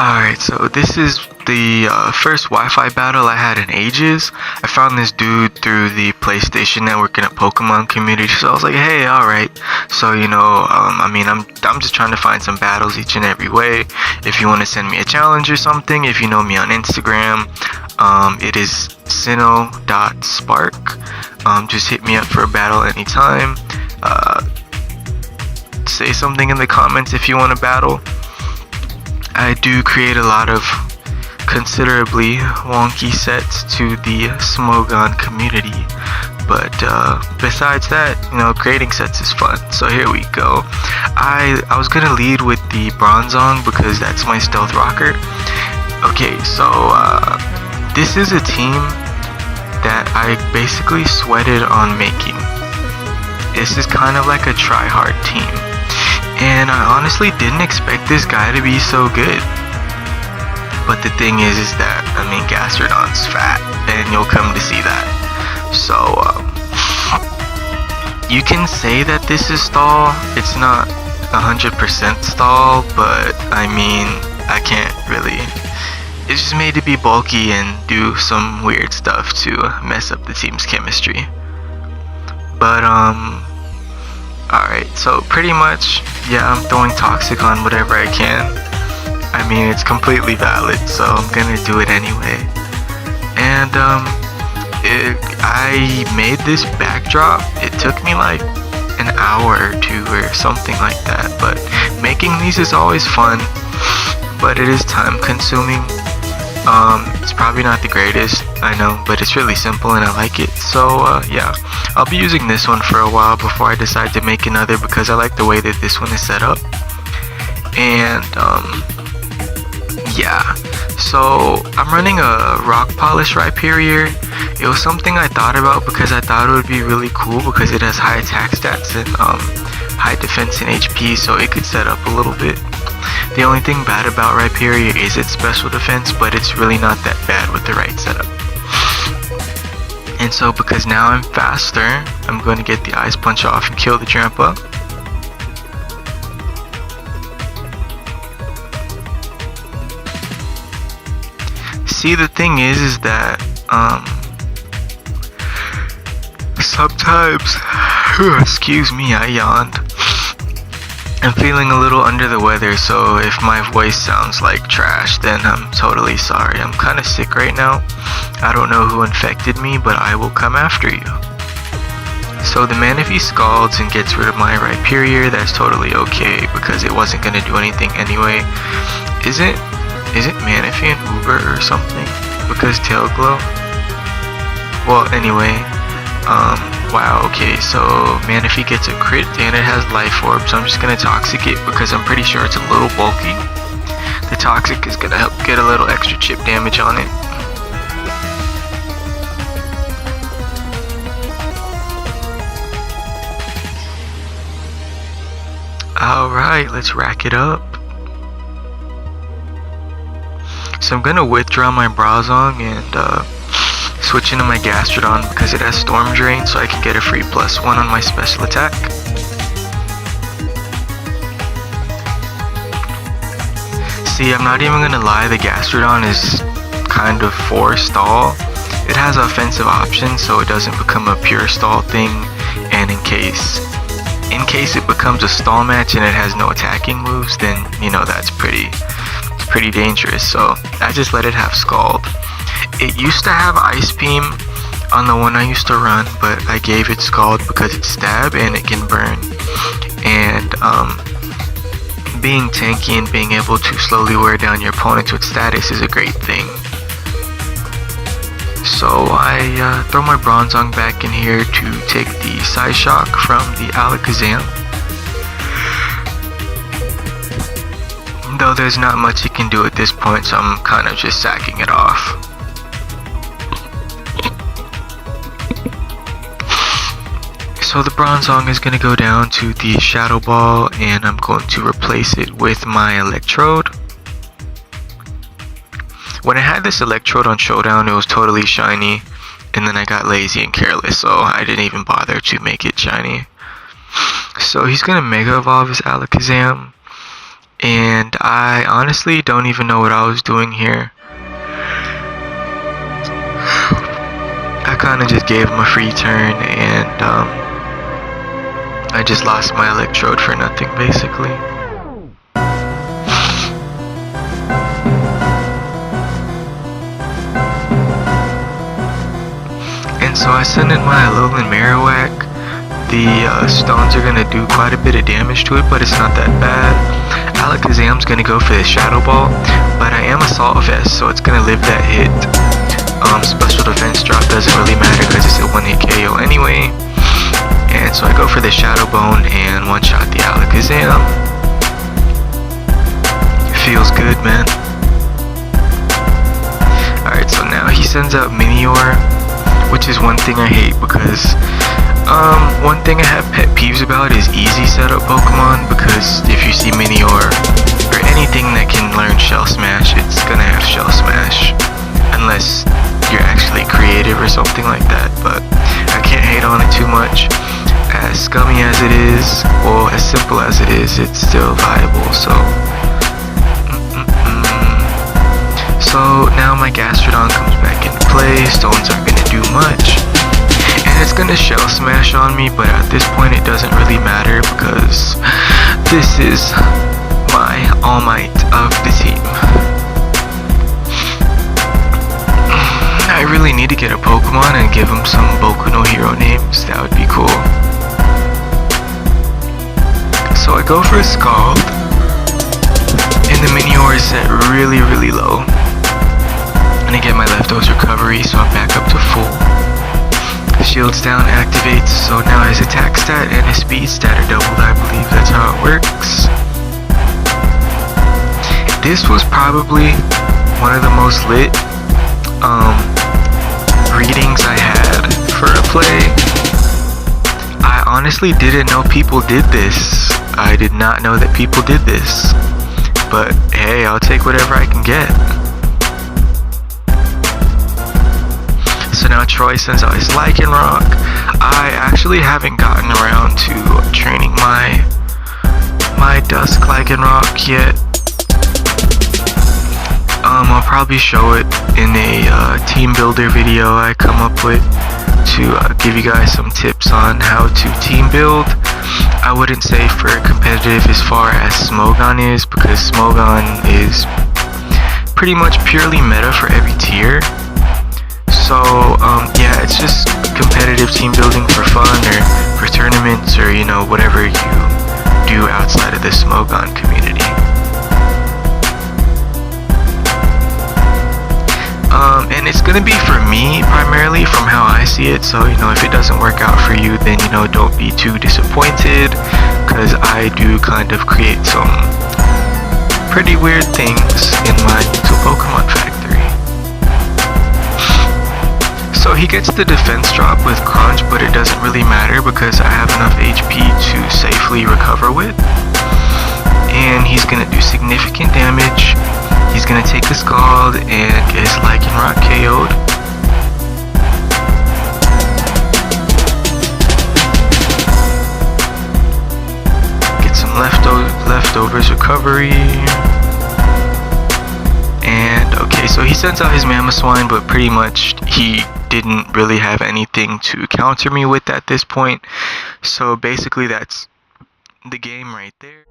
Alright, so this is the first Wi-Fi battle I had in ages. I found this dude through the PlayStation Network in a Pokemon community, so I was like, hey, alright. So, I'm just trying to find some battles each and every way. If you want to send me a challenge or something, if you know me on Instagram, it is sino.spark. Just hit me up for a battle anytime. Say something in the comments if you want to battle. I do create a lot of considerably wonky sets to the Smogon community, but besides that, creating sets is fun. So here we go. I was gonna lead with the Bronzong because that's my stealth rocker. Okay, so this is a team that I basically sweated on making. This is kind of like a try-hard team. And I honestly didn't expect this guy to be so good. But the thing is that, Gastrodon's fat, and you'll come to see that. So, you can say that this is stall. It's not 100% stall, but I can't really. It's just made to be bulky and do some weird stuff to mess up the team's chemistry. But, alright, so pretty much, yeah, I'm throwing toxic on whatever I can. It's completely valid, so I'm gonna do it anyway. And I made this backdrop. It took me like an hour or two or something like that, but making these is always fun, but it is time consuming. It's probably not the greatest, I know, but it's really simple and I like it. So yeah, I'll be using this one for a while before I decide to make another, because I like the way that this one is set up. And yeah, so I'm running a rock polish Rhyperior. It was something I thought about because I thought it would be really cool because it has high attack stats and high defense and HP, so it could set up a little bit. The only thing bad about Rhyperior is its special defense, but it's really not that bad with the right setup. And so because now I'm faster, I'm going to get the Ice Punch off and kill the Drampa. See, the thing is that sometimes, excuse me, I yawned. I'm feeling a little under the weather, so if my voice sounds like trash, then I'm totally sorry. I'm kind of sick right now. I don't know who infected me, but I will come after you. So the Manaphy scalds and gets rid of my Rhyperior. That's totally okay, because it wasn't going to do anything anyway. Is it Manaphy and Uber or something? Because Tail Glow? Well, anyway, wow, okay, so Manaphy gets a crit and it has Life Orb, so I'm just gonna Toxic it because I'm pretty sure it's a little bulky. The Toxic is gonna help get a little extra chip damage on it. Alright, let's rack it up. So I'm gonna withdraw my Bronzong and switch into my Gastrodon because it has Storm Drain, so I can get a free +1 on my special attack. See, I'm not even gonna lie, the Gastrodon is kind of for stall. It has offensive options, so it doesn't become a pure stall thing, and in case it becomes a stall match and it has no attacking moves, then that's pretty dangerous. So I just let it have Scald. It used to have Ice Beam on the one I used to run, but I gave it Scald because it's stab and it can burn. And being tanky and being able to slowly wear down your opponents with status is a great thing. So I throw my Bronzong back in here to take the Psyshock from the Alakazam. Though there's not much you can do at this point, so I'm kind of just sacking it off. So the Bronzong is going to go down to the Shadow Ball, and I'm going to replace it with my Electrode. When I had this Electrode on Showdown, it was totally shiny, and then I got lazy and careless, so I didn't even bother to make it shiny. So he's going to Mega Evolve his Alakazam, and I honestly don't even know what I was doing here. I kind of just gave him a free turn, and I just lost my electrode for nothing, basically. And so I send in my Alolan Marowak. The stones are gonna do quite a bit of damage to it, but it's not that bad. Alakazam's gonna go for the Shadow Ball, but I am Assault Vest, so it's gonna live that hit. Special Defense Drop doesn't really matter because it's a 1-hit KO anyway. And so I go for the Shadow Bone and one-shot the Alakazam. It feels good, man. Alright, so now he sends out Minior, which is one thing I hate because one thing I have pet peeves about is easy setup Pokemon, because if you see Minior or anything that can learn Shell Smash, it's gonna have Shell Smash unless you're actually creative or something like that. But I can't hate on it too much. As scummy as it is, or as simple as it is, it's still viable. So So now my Gastrodon comes back into play. Stones aren't gonna do much, and it's gonna Shell Smash on me, but at this point it doesn't really matter because this is my All Might of the team. I really need to get a Pokemon and give him some Boku no Hero names. That would be cool. So I go for a Scald, and the Minior is set really, really low. I'm gonna get my Leftovers recovery, so I'm back up to full. Shields down activates, so now his attack stat and his speed stat are doubled. I believe that's how it works. This was probably one of the most lit readings I had for a play. I honestly didn't know people did this. I did not know that people did this. But hey, I'll take whatever I can get. So now Troy sends out his Lycanroc. I actually haven't gotten around to training my Dusk Lycanroc yet. I'll probably show it in a team builder video I come up with to give you guys some tips on how to team build. I wouldn't say for competitive as far as Smogon is, because Smogon is pretty much purely meta for every tier. So yeah, it's just competitive team building for fun or for tournaments or whatever you do outside of the Smogon community. And it's gonna be for me primarily from how I see it. So if it doesn't work out for you, then don't be too disappointed, because I do kind of create some pretty weird things in my little Pokemon factory. So he gets the defense drop with Crunch, but it doesn't really matter because I have enough HP to safely recover with. And he's gonna do significant damage. He's gonna take a Scald and get his Lycanroc KO'd. Get some leftovers recovery. And okay, so he sends out his Mamoswine, but pretty much he didn't really have anything to counter me with at this point. So basically that's the game right there.